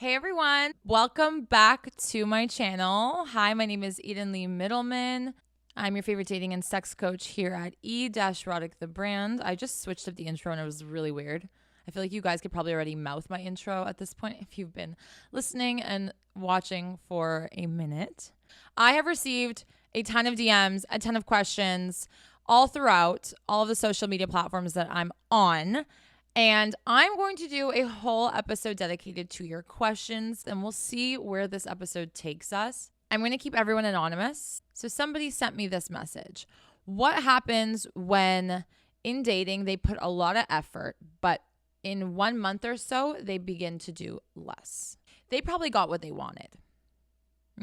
Hey everyone, welcome back to my channel. Hi, my name is Eden Lee Middleman. I'm your favorite dating and sex coach here at E-Erotic the brand. I just switched up the intro and it was really weird. I feel like you guys could probably already mouth my intro at this point if you've been listening and watching for a minute. I have received a ton of DMs, a ton of questions all throughout all of the social media platforms that I'm on. And I'm going to do a whole episode dedicated to your questions, and we'll see where this episode takes us. I'm going to keep everyone anonymous. So somebody sent me this message. What happens when in dating they put a lot of effort, but in 1 month or so, they begin to do less? They probably got what they wanted.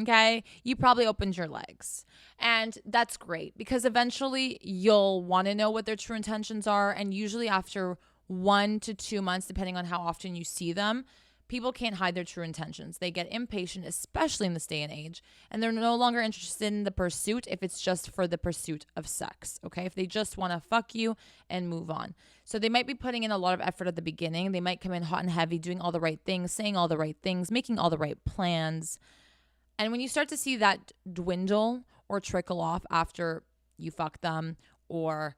Okay, you probably opened your legs, and that's great because eventually you'll want to know what their true intentions are. And usually after 1 to 2 months, depending on how often you see them, people can't hide their true intentions. They get impatient, especially in this day and age, and they're no longer interested in the pursuit if it's just for the pursuit of sex, okay? If they just want to fuck you and move on. So they might be putting in a lot of effort at the beginning. They might come in hot and heavy, doing all the right things, saying all the right things, making all the right plans. And when you start to see that dwindle or trickle off after you fuck them, or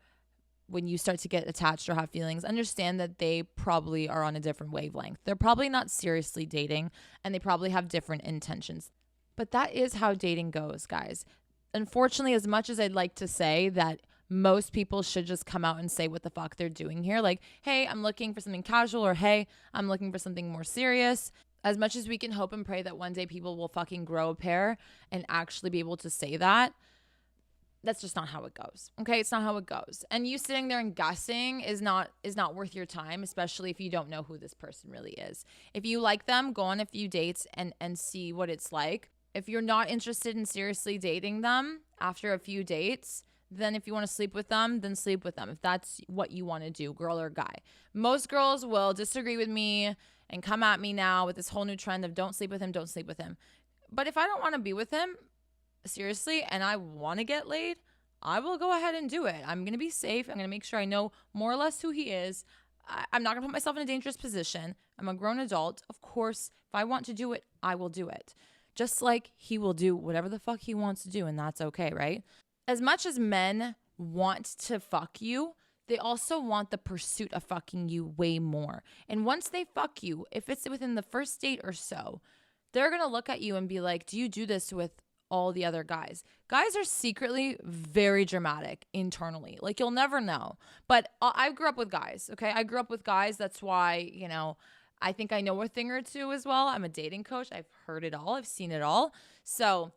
when you start to get attached or have feelings, understand that they probably are on a different wavelength. They're probably not seriously dating, and they probably have different intentions. But that is how dating goes, guys. Unfortunately, as much as I'd like to say that most people should just come out and say what the fuck they're doing here, like, hey, I'm looking for something casual, or hey, I'm looking for something more serious. As much as we can hope and pray that one day people will fucking grow a pair and actually be able to say that, that's just not how it goes. Okay, it's not how it goes. And you sitting there and guessing is not worth your time, especially if you don't know who this person really is. If you like them, go on a few dates and see what it's like. If you're not interested in seriously dating them after a few dates, then if you want to sleep with them, then sleep with them. If that's what you want to do, girl or guy. Most girls will disagree with me and come at me now with this whole new trend of don't sleep with him, don't sleep with him. But if I don't want to be with him, seriously, and I want to get laid, I will go ahead and do it. I'm going to be safe. I'm going to make sure I know more or less who he is. I'm not going to put myself in a dangerous position. I'm a grown adult. Of course, if I want to do it, I will do it. Just like he will do whatever the fuck he wants to do, and that's okay, right? As much as men want to fuck you, they also want the pursuit of fucking you way more. And once they fuck you, if it's within the first date or so, they're going to look at you and be like, do you do this with all the other guys? Guys are secretly very dramatic internally. Like, you'll never know. But I grew up with guys, okay? I grew up with guys. That's why, I think I know a thing or two as well. I'm a dating coach. I've heard it all. I've seen it all. So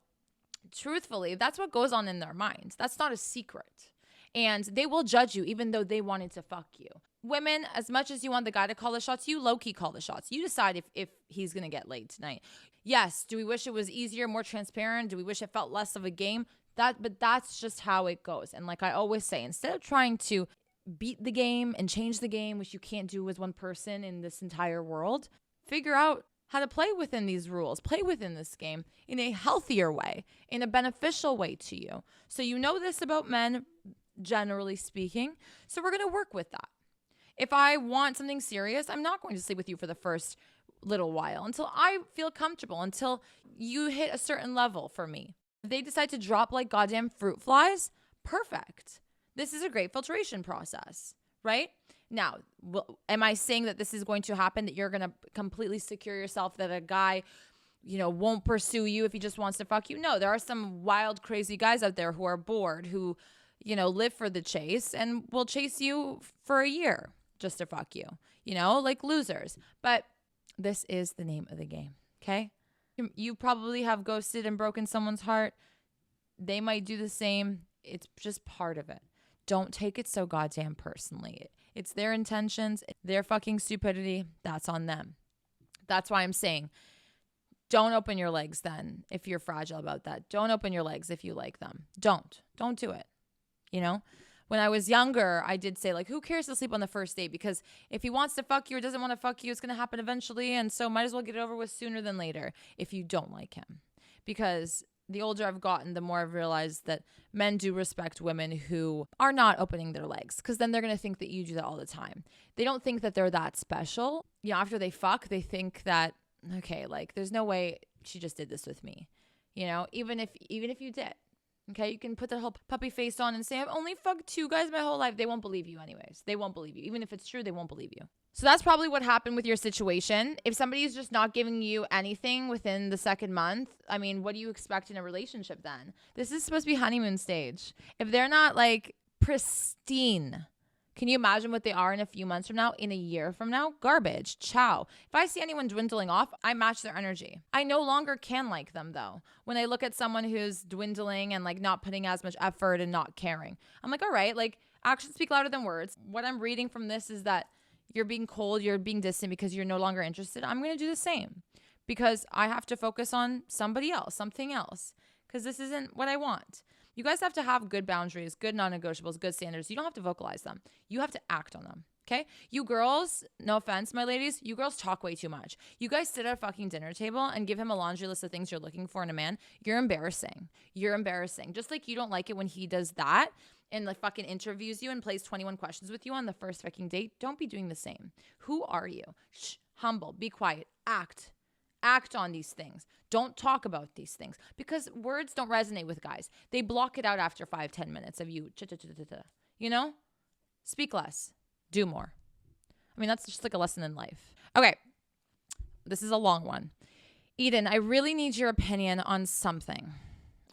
truthfully, that's what goes on in their minds. That's not a secret. And they will judge you even though they wanted to fuck you. Women, as much as you want the guy to call the shots, you low-key call the shots. You decide if he's going to get laid tonight. Yes, do we wish it was easier, more transparent? Do we wish it felt less of a game? But that's just how it goes. And like I always say, instead of trying to beat the game and change the game, which you can't do as one person in this entire world, figure out how to play within these rules, play within this game in a healthier way, in a beneficial way to you. So you know this about men, generally speaking. So we're going to work with that. If I want something serious, I'm not going to sleep with you for the first little while until I feel comfortable, until you hit a certain level for me. If they decide to drop like goddamn fruit flies, perfect. This is a great filtration process, right? Now, am I saying that this is going to happen, that you're going to completely secure yourself that a guy, won't pursue you if he just wants to fuck you? No, there are some wild, crazy guys out there who are bored, who, live for the chase and will chase you for a year just to fuck you, like losers. But this is the name of the game, okay? You probably have ghosted and broken someone's heart. They might do the same. It's just part of it. Don't take it so goddamn personally. It's their intentions, their fucking stupidity. That's on them. That's why I'm saying, don't open your legs then if you're fragile about that. Don't open your legs if you like them. Don't do it. When I was younger, I did say, like, who cares to sleep on the first date? Because if he wants to fuck you or doesn't want to fuck you, it's going to happen eventually. And so might as well get it over with sooner than later if you don't like him. Because the older I've gotten, the more I've realized that men do respect women who are not opening their legs, because then they're going to think that you do that all the time. They don't think that they're that special. After they fuck, they think that okay, like there's no way she just did this with me. You know, even if you did. Okay, you can put the whole puppy face on and say, I've only fucked 2 guys my whole life. They won't believe you anyways. They won't believe you. Even if it's true, they won't believe you. So that's probably what happened with your situation. If somebody is just not giving you anything within the second month, I mean, what do you expect in a relationship then? This is supposed to be honeymoon stage. If they're not like pristine, can you imagine what they are in a few months from now, in a year from now? Garbage. Ciao. If I see anyone dwindling off, I match their energy. I no longer can like them though. When I look at someone who's dwindling and like not putting as much effort and not caring, I'm like, all right, like actions speak louder than words. What I'm reading from this is that you're being cold, you're being distant because you're no longer interested. I'm going to do the same because I have to focus on somebody else, something else, because this isn't what I want. You guys have to have good boundaries, good non-negotiables, good standards. You don't have to vocalize them. You have to act on them, okay? You girls, no offense, my ladies, you girls talk way too much. You guys sit at a fucking dinner table and give him a laundry list of things you're looking for in a man. You're embarrassing. You're embarrassing. Just like you don't like it when he does that and like fucking interviews you and plays 21 questions with you on the first fucking date. Don't be doing the same. Who are you? Shh, humble, be quiet, act. Act on these things. Don't talk about these things because words don't resonate with guys. They block it out after 5-10 minutes of you. You know? Speak less. Do more. I mean, that's just like a lesson in life. Okay. This is a long one. Eden, I really need your opinion on something.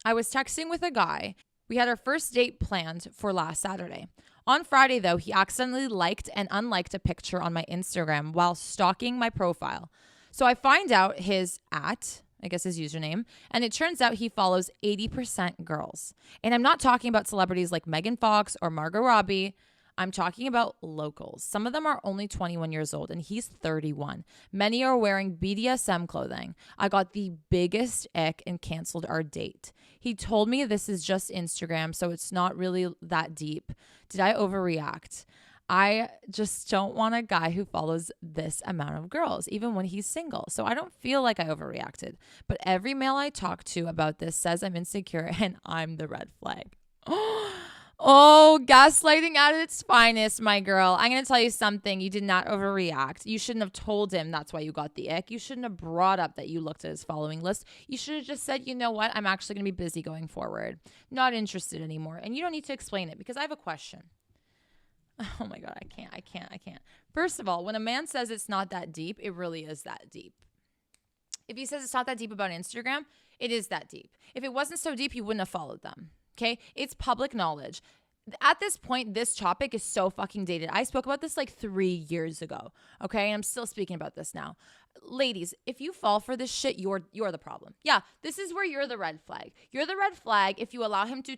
I was texting with a guy. We had our first date planned for last Saturday. On Friday, though, he accidentally liked and unliked a picture on my Instagram while stalking my profile. So I find out his I guess his username, and it turns out he follows 80% girls. And I'm not talking about celebrities like Megan Fox or Margot Robbie. I'm talking about locals. Some of them are only 21 years old, and he's 31. Many are wearing BDSM clothing. I got the biggest ick and canceled our date. He told me this is just Instagram, so it's not really that deep. Did I overreact? I just don't want a guy who follows this amount of girls, even when he's single. So I don't feel like I overreacted. But every male I talk to about this says I'm insecure and I'm the red flag. Oh, gaslighting at its finest, my girl. I'm going to tell you something. You did not overreact. You shouldn't have told him that's why you got the ick. You shouldn't have brought up that you looked at his following list. You should have just said, you know what? I'm actually going to be busy going forward. Not interested anymore. And you don't need to explain it because I have a question. Oh my God, I can't. First of all, when a man says it's not that deep, it really is that deep. If he says it's not that deep about Instagram, it is that deep. If it wasn't so deep, he wouldn't have followed them. Okay? It's public knowledge. At this point, this topic is so fucking dated. I spoke about this like 3 years ago. Okay? And I'm still speaking about this now. Ladies, if you fall for this shit, you're the problem. Yeah, this is where you're the red flag. You're the red flag if you allow him to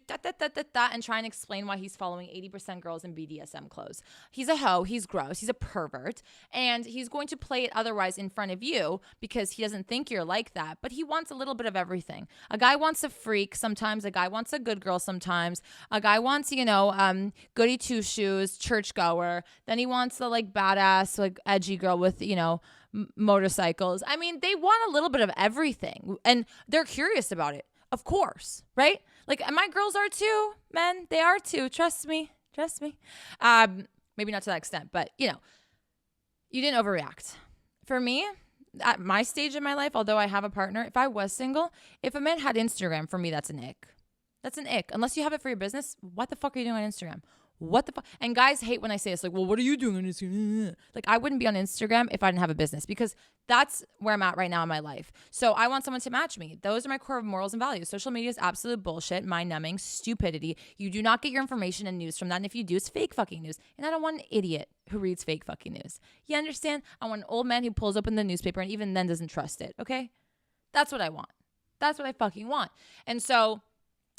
and try and explain why he's following 80% girls in BDSM clothes. He's a hoe, he's gross, he's a pervert, and he's going to play it otherwise in front of you because he doesn't think you're like that, but he wants a little bit of everything. A guy wants a freak sometimes, a guy wants a good girl sometimes, a guy wants, goody two-shoes, churchgoer, then he wants the like badass, like edgy girl with, motorcycles. I mean, they want a little bit of everything and they're curious about it. Of course, right? Like my girls are too, men. They are too. Trust me. Maybe not to that extent, but you didn't overreact. For me, at my stage in my life, although I have a partner, if I was single, if a man had Instagram, for me, that's an ick. That's an ick. Unless you have it for your business, what the fuck are you doing on Instagram? What the fuck? And guys hate when I say this, like, well, what are you doing on Instagram? Like, I wouldn't be on Instagram if I didn't have a business because that's where I'm at right now in my life. So I want someone to match me. Those are my core morals and values. Social media is absolute bullshit, mind-numbing, stupidity. You do not get your information and news from that. And if you do, it's fake fucking news. And I don't want an idiot who reads fake fucking news. You understand? I want an old man who pulls open the newspaper and even then doesn't trust it, okay? That's what I want. That's what I fucking want. And so...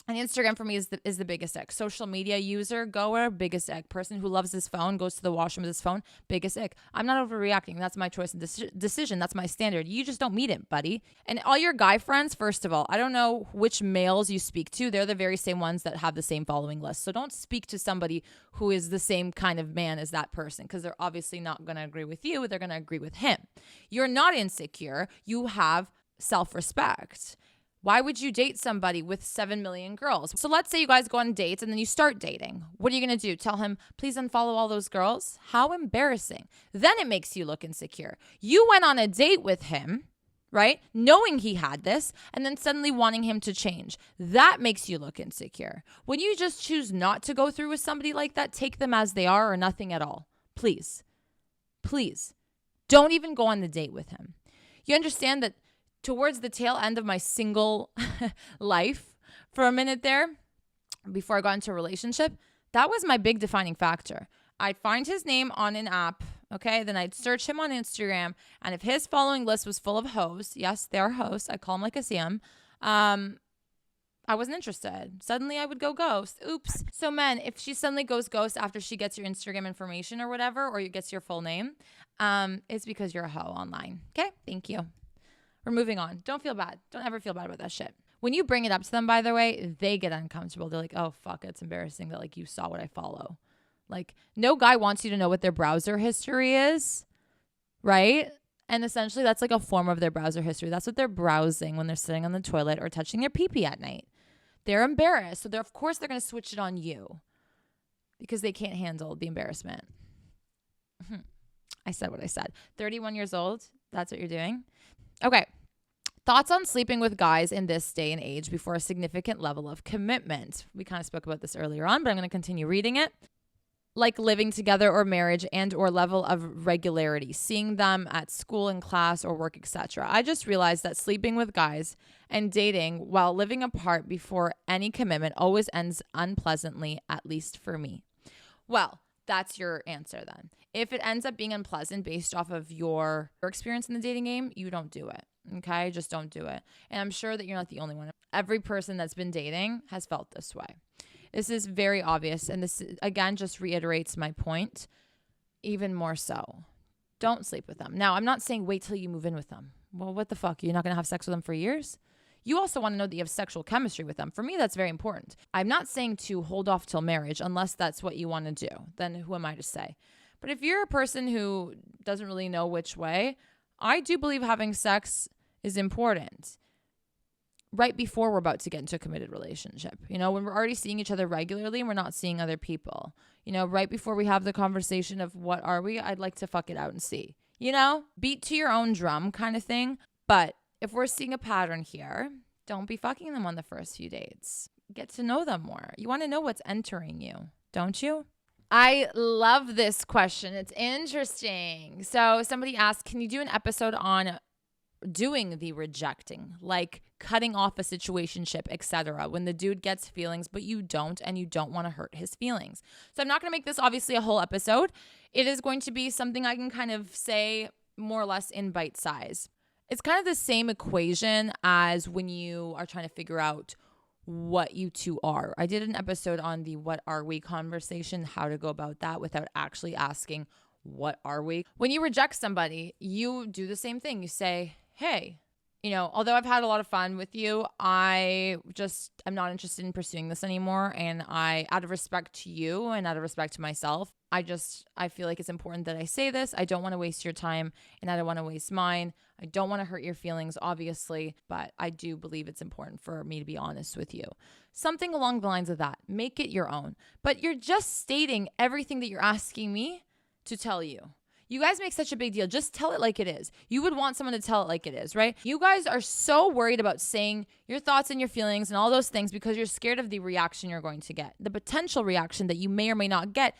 and Instagram for me is the biggest ick. Social media user, goer, biggest ick. Person who loves his phone, goes to the washroom with his phone, biggest ick. I'm not overreacting. That's my choice and decision. That's my standard. You just don't meet it, buddy. And all your guy friends, first of all, I don't know which males you speak to. They're the very same ones that have the same following list. So don't speak to somebody who is the same kind of man as that person because they're obviously not going to agree with you. They're going to agree with him. You're not insecure. You have self-respect. Why would you date somebody with 7 million girls? So let's say you guys go on dates and then you start dating. What are you going to do? Tell him, please unfollow all those girls? How embarrassing. Then it makes you look insecure. You went on a date with him, right? Knowing he had this and then suddenly wanting him to change. That makes you look insecure. When you just choose not to go through with somebody like that, take them as they are or nothing at all. Please. Please. Don't even go on the date with him. You understand that towards the tail end of my single life for a minute there, before I got into a relationship, that was my big defining factor. I'd find his name on an app, okay? Then I'd search him on Instagram. And if his following list was full of hoes, yes, they're hoes. I call them like I see them. I wasn't interested. Suddenly I would go ghost. Oops. So men, if she suddenly goes ghost after she gets your Instagram information or whatever, or gets your full name, it's because you're a hoe online. Okay? Thank you. We're moving on. Don't feel bad. Don't ever feel bad about that shit. When you bring it up to them, by the way, they get uncomfortable. They're like, oh, fuck, it's embarrassing that like you saw what I follow. Like, no guy wants you to know what their browser history is, right? And essentially, that's like a form of their browser history. That's what they're browsing when they're sitting on the toilet or touching their pee-pee at night. They're embarrassed. So of course, they're going to switch it on you because they can't handle the embarrassment. I said what I said. 31 years old. That's what you're doing. Okay. Thoughts on sleeping with guys in this day and age before a significant level of commitment. We kind of spoke about this earlier on, but I'm going to continue reading it. Like living together or marriage and or level of regularity, seeing them at school and class or work, etc. I just realized that sleeping with guys and dating while living apart before any commitment always ends unpleasantly, at least for me. Well, that's your answer then. If it ends up being unpleasant based off of your experience in the dating game, you don't do it. Okay? Just don't do it. And I'm sure that you're not the only one. Every person that's been dating has felt this way. This is very obvious. And this, again, just reiterates my point even more so. Don't sleep with them. Now, I'm not saying wait till you move in with them. Well, what the fuck? You're not going to have sex with them for years? You also want to know that you have sexual chemistry with them. For me, that's very important. I'm not saying to hold off till marriage unless that's what you want to do. Then who am I to say? But if you're a person who doesn't really know which way, I do believe having sex is important right before we're about to get into a committed relationship. You know, when we're already seeing each other regularly and we're not seeing other people. You know, right before we have the conversation of what are we, I'd like to fuck it out and see. You know, beat to your own drum kind of thing. But if we're seeing a pattern here, don't be fucking them on the first few dates. Get to know them more. You want to know what's entering you, don't you? I love this question. It's interesting. So somebody asked, can you do an episode on doing the rejecting, like cutting off a situationship, etc., when the dude gets feelings but you don't, and you don't want to hurt his feelings? So I'm not going to make this obviously a whole episode. It is going to be something I can kind of say more or less in bite size. It's kind of the same equation as when you are trying to figure out what you two are. I did an episode on the what are we conversation, how to go about that without actually asking what are we. When you reject somebody, you do the same thing. You say, hey, you know, although I've had a lot of fun with you, I'm not interested in pursuing this anymore. And out of respect to you and out of respect to myself, I feel like it's important that I say this. I don't want to waste your time and I don't want to waste mine. I don't want to hurt your feelings, obviously, but I do believe it's important for me to be honest with you. Something along the lines of that. Make it your own. But you're just stating everything that you're asking me to tell you. You guys make such a big deal. Just tell it like it is. You would want someone to tell it like it is, right? You guys are so worried about saying your thoughts and your feelings and all those things because you're scared of the reaction you're going to get. The potential reaction that you may or may not get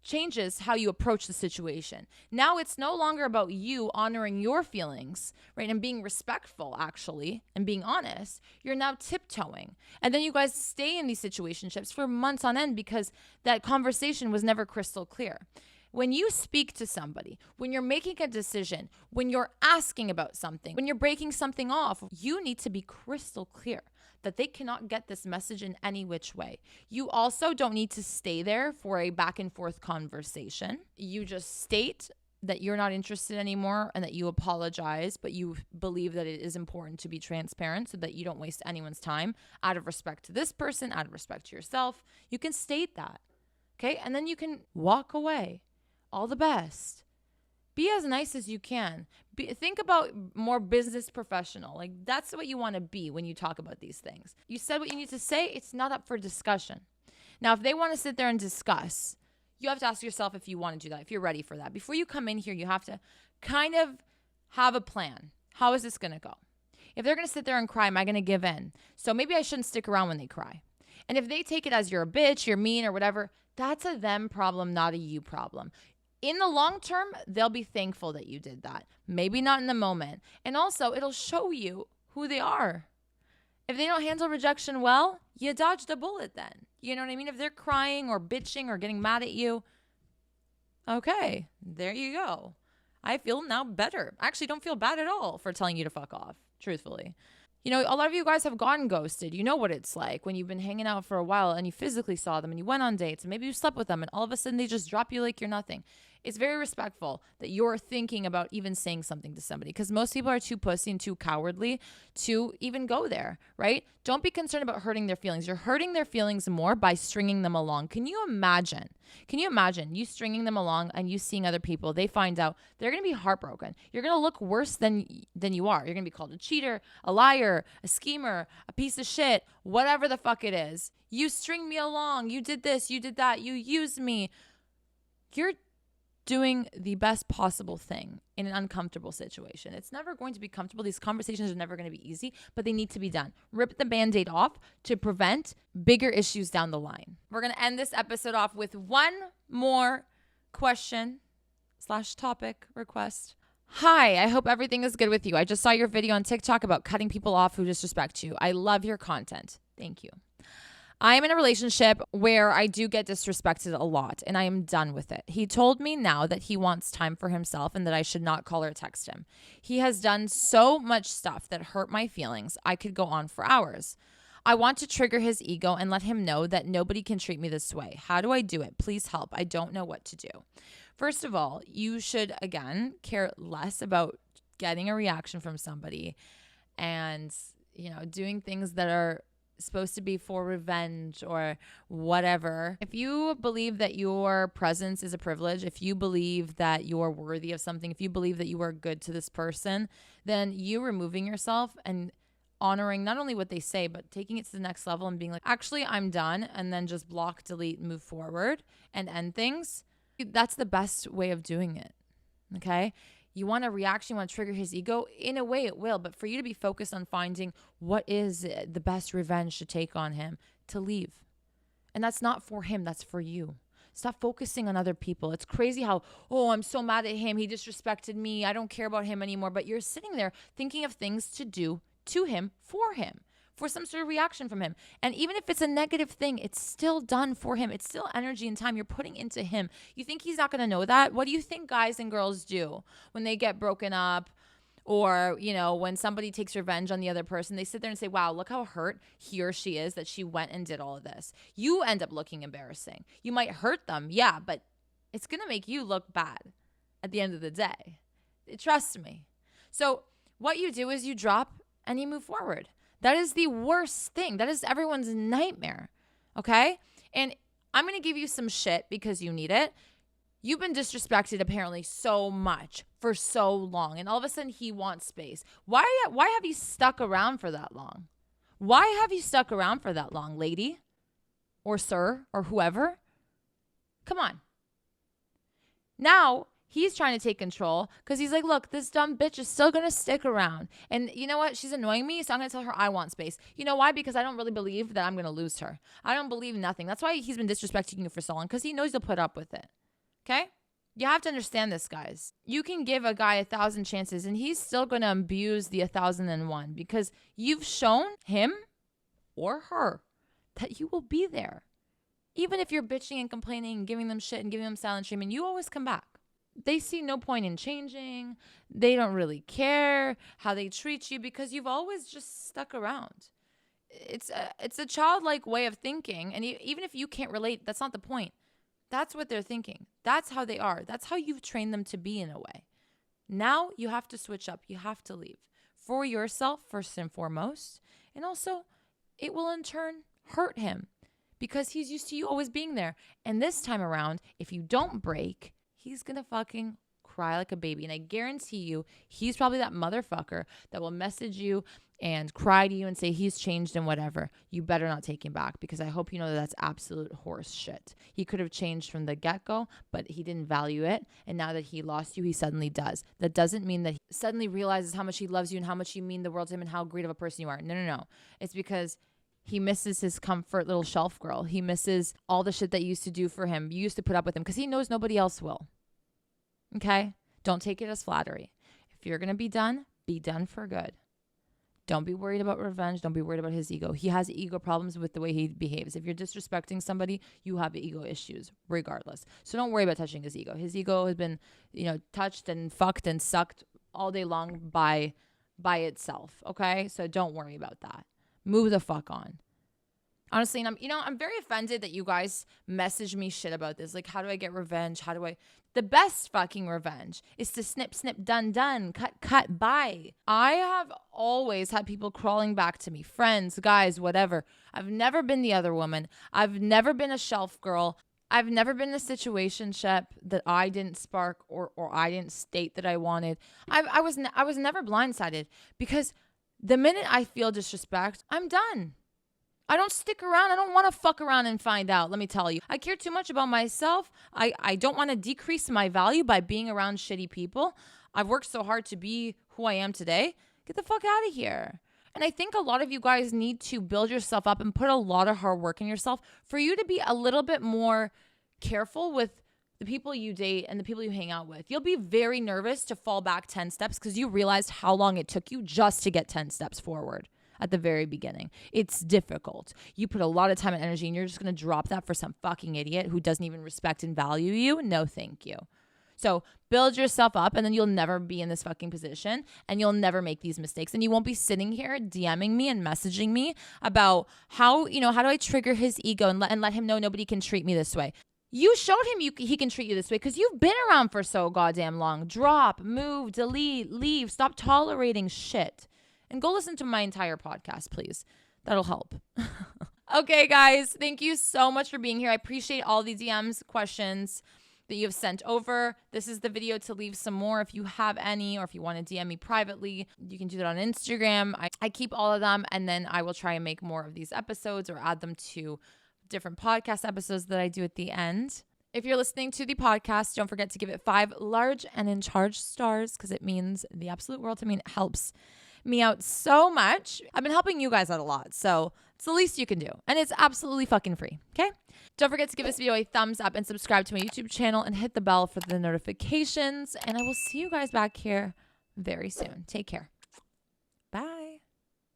changes how you approach the situation. Now it's no longer about you honoring your feelings, right? And being respectful, actually, and being honest. You're now tiptoeing. And then you guys stay in these situationships for months on end because that conversation was never crystal clear. When you speak to somebody, when you're making a decision, when you're asking about something, when you're breaking something off, you need to be crystal clear that they cannot get this message in any which way. You also don't need to stay there for a back and forth conversation. You just state that you're not interested anymore and that you apologize, but you believe that it is important to be transparent so that you don't waste anyone's time out of respect to this person, out of respect to yourself. You can state that, okay? And then you can walk away. All the best. Be as nice as you can. Think about more business professional. Like that's what you want to be when you talk about these things. You said what you need to say. It's not up for discussion. Now, if they want to sit there and discuss, you have to ask yourself if you want to do that, if you're ready for that. Before you come in here, you have to kind of have a plan. how is this going to go? If they're going to sit there and cry, am I going to give in? So maybe I shouldn't stick around when they cry. And if they take it as you're a bitch, you're mean or whatever, that's a them problem, not a you problem. In the long term, they'll be thankful that you did that. Maybe not in the moment. And also, it'll show you who they are. If they don't handle rejection well, you dodged a bullet then. You know what I mean? If they're crying or bitching or getting mad at you, okay, there you go. I feel now better. I actually don't feel bad at all for telling you to fuck off, truthfully. You know, a lot of you guys have gotten ghosted. You know what it's like when you've been hanging out for a while and you physically saw them and you went on dates and maybe you slept with them and all of a sudden they just drop you like you're nothing. It's very respectful that you're thinking about even saying something to somebody because most people are too pussy and too cowardly to even go there, right? Don't be concerned about hurting their feelings. You're hurting their feelings more by stringing them along. Can you imagine you stringing them along and you seeing other people, they find out, they're going to be heartbroken. You're going to look worse than you are. You're going to be called a cheater, a liar, a schemer, a piece of shit, whatever the fuck it is. You string me along. You did this, you did that. You used me. You're doing the best possible thing in an uncomfortable situation. It's never going to be comfortable. These conversations are never going to be easy, but they need to be done. Rip the Band-Aid off to prevent bigger issues down the line. We're going to end this episode off with one more question/topic request. Hi, I hope everything is good with you. I just saw your video on TikTok about cutting people off who disrespect you. I love your content. Thank you. I am in a relationship where I do get disrespected a lot, and I am done with it. He told me now that he wants time for himself and that I should not call or text him. He has done so much stuff that hurt my feelings. I could go on for hours. I want to trigger his ego and let him know that nobody can treat me this way. How do I do it? Please help. I don't know what to do. First of all, you should, again, care less about getting a reaction from somebody and, doing things that are supposed to be for revenge or whatever. If you believe that your presence is a privilege, if you believe that you're worthy of something, if you believe that you are good to this person, then you removing yourself and honoring not only what they say, but taking it to the next level and being like, actually, I'm done, and then just block, delete, move forward and end things. That's the best way of doing it. Okay? You want a reaction, you want to trigger his ego. In a way, it will. But for you to be focused on finding what is the best revenge to take on him, to leave. And that's not for him. That's for you. Stop focusing on other people. It's crazy how, I'm so mad at him. He disrespected me. I don't care about him anymore. But you're sitting there thinking of things to do to him, for some sort of reaction from him. And even if it's a negative thing, it's still done for him. It's still energy and time you're putting into him. You think he's not going to know that? What do you think guys and girls do when they get broken up or, when somebody takes revenge on the other person? They sit there and say, wow, look how hurt he or she is that she went and did all of this. You end up looking embarrassing. You might hurt them, yeah, but it's going to make you look bad at the end of the day. Trust me. So what you do is you drop and you move forward. That is the worst thing. That is everyone's nightmare. Okay? And I'm going to give you some shit because you need it. You've been disrespected apparently so much for so long. And all of a sudden he wants space. Why have you stuck around for that long? Why have you stuck around for that long, lady? Or sir? Or whoever? Come on. Now he's trying to take control because he's like, look, this dumb bitch is still going to stick around. And you know what? She's annoying me, so I'm going to tell her I want space. You know why? Because I don't really believe that I'm going to lose her. I don't believe nothing. That's why he's been disrespecting you for so long, because he knows you'll put up with it. Okay? You have to understand this, guys. You can give a guy 1,000 chances, and he's still going to abuse the 1,001 because you've shown him or her that you will be there. Even if you're bitching and complaining and giving them shit and giving them silent treatment, you always come back. They see no point in changing. They don't really care how they treat you because you've always just stuck around. It's a childlike way of thinking. And even if you can't relate, that's not the point. That's what they're thinking. That's how they are. That's how you've trained them to be in a way. Now you have to switch up. You have to leave for yourself first and foremost. And also it will in turn hurt him because he's used to you always being there. And this time around, if you don't break, he's going to fucking cry like a baby. And I guarantee you, he's probably that motherfucker that will message you and cry to you and say he's changed and whatever. You better not take him back, because I hope you know that that's absolute horse shit. He could have changed from the get-go, but he didn't value it. And now that he lost you, he suddenly does. That doesn't mean that he suddenly realizes how much he loves you and how much you mean the world to him and how great of a person you are. No. It's because he misses his comfort little shelf girl. He misses all the shit that you used to do for him. You used to put up with him because he knows nobody else will. Okay? Don't take it as flattery. If you're going to be done for good. Don't be worried about revenge. Don't be worried about his ego. He has ego problems with the way he behaves. If you're disrespecting somebody, you have ego issues regardless. So don't worry about touching his ego. His ego has been, touched and fucked and sucked all day long by itself. Okay? So don't worry about that. Move the fuck on. Honestly, and I'm very offended that you guys message me shit about this. Like, how do I get revenge? The best fucking revenge is to snip, done, cut, bye. I have always had people crawling back to me, friends, guys, whatever. I've never been the other woman. I've never been a shelf girl. I've never been in a situationship that I didn't spark or I didn't state that I wanted. I was never blindsided, because the minute I feel disrespect, I'm done. I don't stick around. I don't want to fuck around and find out. Let me tell you. I care too much about myself. I don't want to decrease my value by being around shitty people. I've worked so hard to be who I am today. Get the fuck out of here. And I think a lot of you guys need to build yourself up and put a lot of hard work in yourself for you to be a little bit more careful with the people you date and the people you hang out with. You'll be very nervous to fall back 10 steps because you realized how long it took you just to get 10 steps forward. At the very beginning. It's difficult. You put a lot of time and energy, and you're just going to drop that for some fucking idiot who doesn't even respect and value you. No, thank you. So build yourself up, and then you'll never be in this fucking position, and you'll never make these mistakes. And you won't be sitting here DMing me and messaging me about how do I trigger his ego and let him know nobody can treat me this way. You showed him he can treat you this way because you've been around for so goddamn long. Drop, move, delete, leave. Stop tolerating shit. And go listen to my entire podcast, please. That'll help. Okay, guys. Thank you so much for being here. I appreciate all the DMs, questions that you have sent over. This is the video to leave some more. If you have any, or if you want to DM me privately, you can do that on Instagram. I keep all of them, and then I will try and make more of these episodes or add them to different podcast episodes that I do at the end. If you're listening to the podcast, don't forget to give it 5 large and in charge stars, because it means the absolute world to me. It helps me out so much. I've been helping you guys out a lot, so it's the least you can do. And it's absolutely fucking free, okay? Don't forget to give this video a thumbs up and subscribe to my YouTube channel and hit the bell for the notifications. And I will see you guys back here very soon. Take care.